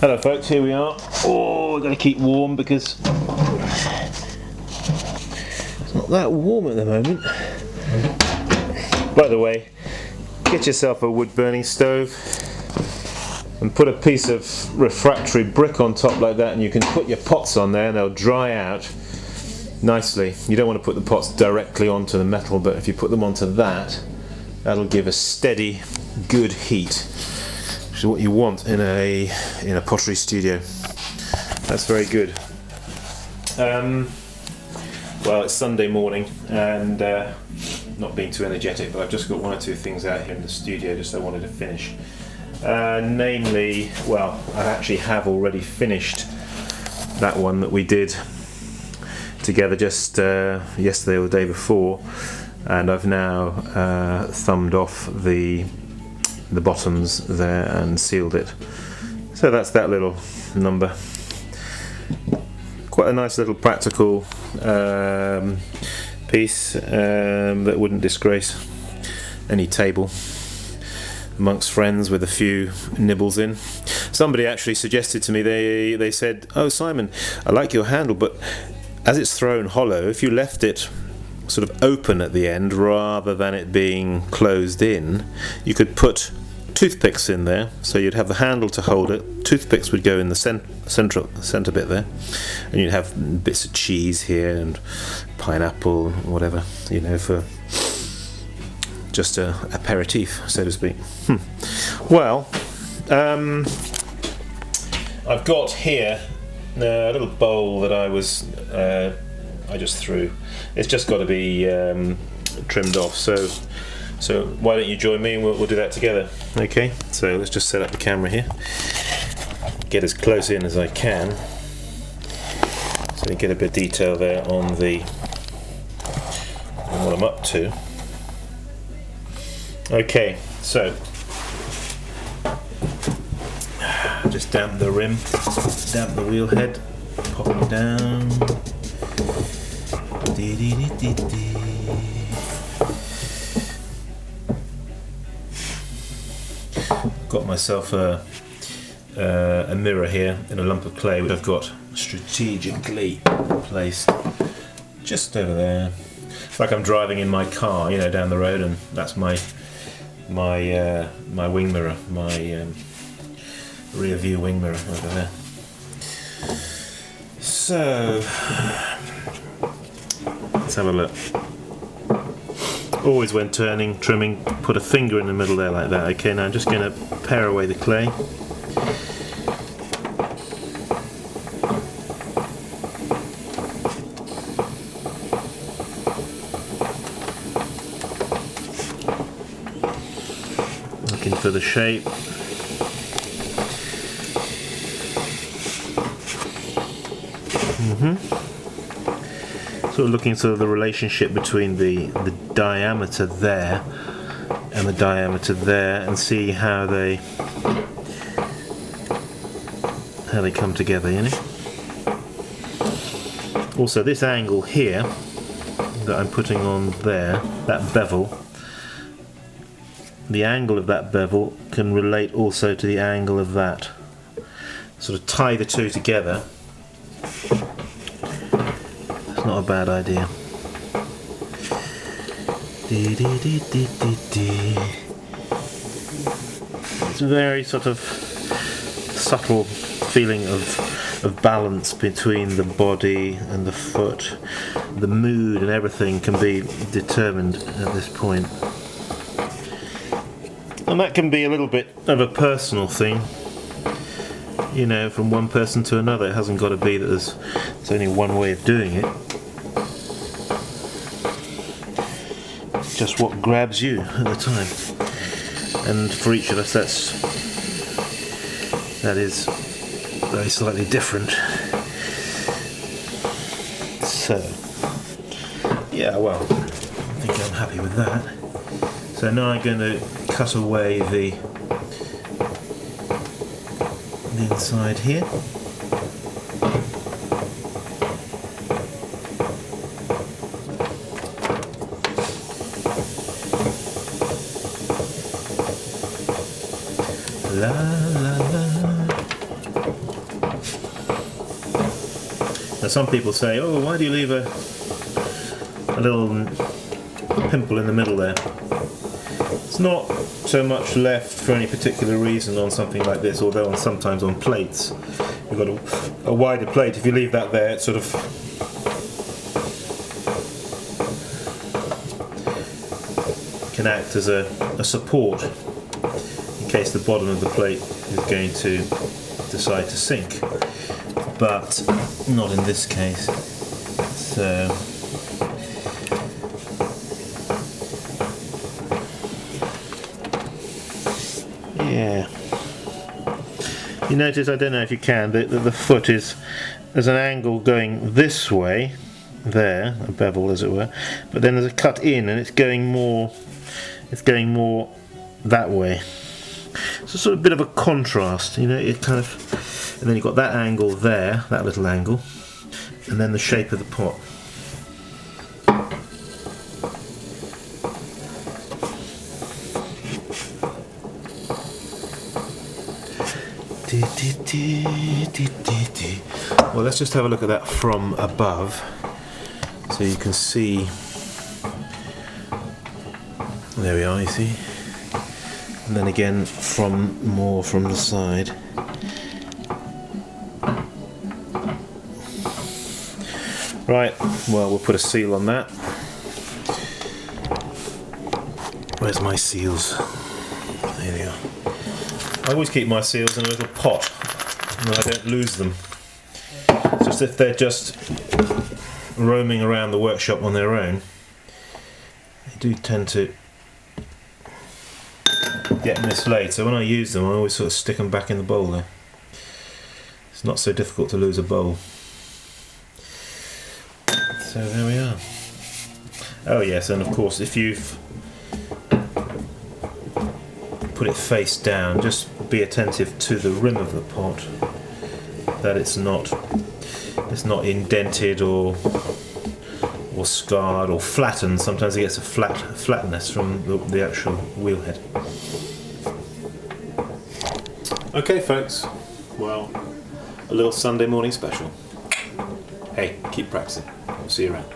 Hello folks, here we are. Oh, we've got to keep warm because it's not that warm at the moment. By the way, get yourself a wood burning stove and put a piece of refractory brick on top like that, and you can put your pots on there and they'll dry out nicely. You don't want to put the pots directly onto the metal, but if you put them onto that, that'll give a steady, good heat, which is what you want in a pottery studio. That's very good. Well, it's Sunday morning and not being too energetic, but I've just got one or two things out here in the studio just I wanted to finish. Namely, well, I actually have already finished that one that we did together just yesterday or the day before, and I've now thumbed off the bottoms there and sealed it. So that's that little number. Quite a nice little practical piece that wouldn't disgrace any table amongst friends with a few nibbles in. Somebody actually suggested to me, they said, "Oh Simon, I like your handle, but as it's thrown hollow, if you left it sort of open at the end rather than it being closed in, you could put toothpicks in there, so you'd have the handle to hold it, toothpicks would go in the centre bit there, and you'd have bits of cheese here and pineapple, whatever, you know, for just a aperitif, so to speak." Well, I've got here a little bowl that I just threw. It's just got to be trimmed off, so why don't you join me and we'll do that together. Okay, so let's just set up the camera here, get as close in as I can so you get a bit of detail there on what I'm up to. Okay, so just damp the rim, damp the wheel head, pop it down. Got myself a mirror here in a lump of clay, which I've got strategically placed just over there. It's like I'm driving in my car, you know, down the road, and that's my wing mirror, my rear view wing mirror over there. So let's have a look. Always when turning, trimming, put a finger in the middle there like that. Okay, now I'm just going to pare away the clay. Looking for the shape. Sort of looking sort of the relationship between the diameter there and the diameter there, and see how they come together, you know. Also, this angle here that I'm putting on there, that bevel, the angle of that bevel can relate also to the angle of that. Sort of tie the two together. Not a bad idea. It's a very sort of subtle feeling of balance between the body and the foot. The mood and everything can be determined at this point. And that can be a little bit of a personal thing, you know, from one person to another. It hasn't got to be that there's only one way of doing it. Just what grabs you at the time, and for each of us that is very slightly different. So yeah, well, I think I'm happy with that. So now I'm going to cut away the inside here. La la la. Now some people say, oh, why do you leave a little pimple in the middle there? It's not so much left for any particular reason on something like this, although sometimes on plates. You've got a wider plate, if you leave that there, it sort of can act as a support in case the bottom of the plate is going to decide to sink, but not in this case. So yeah, you notice, I don't know if you can, that the foot there's an angle going this way, there, a bevel as it were, but then there's a cut in and it's going more that way. So sort of a bit of a contrast, you know, it kind of, and then you've got that angle there, that little angle, and then the shape of the pot. Well, let's just have a look at that from above, so you can see. There we are, you see. And then again more from the side. Right, well, we'll put a seal on that. Where's my seals? There they are. I always keep my seals in a little pot, and I don't lose them. It's just if they're just roaming around the workshop on their own, they do tend to get mislaid. So when I use them, I always sort of stick them back in the bowl there. It's not so difficult to lose a bowl. So there we are. Oh yes, and of course, if you've put it face down, just be attentive to the rim of the pot, that it's not indented or scarred or flattened. Sometimes it gets a flatness from the actual wheel head. Okay folks, well, a little Sunday morning special. Hey, keep practicing. See you around.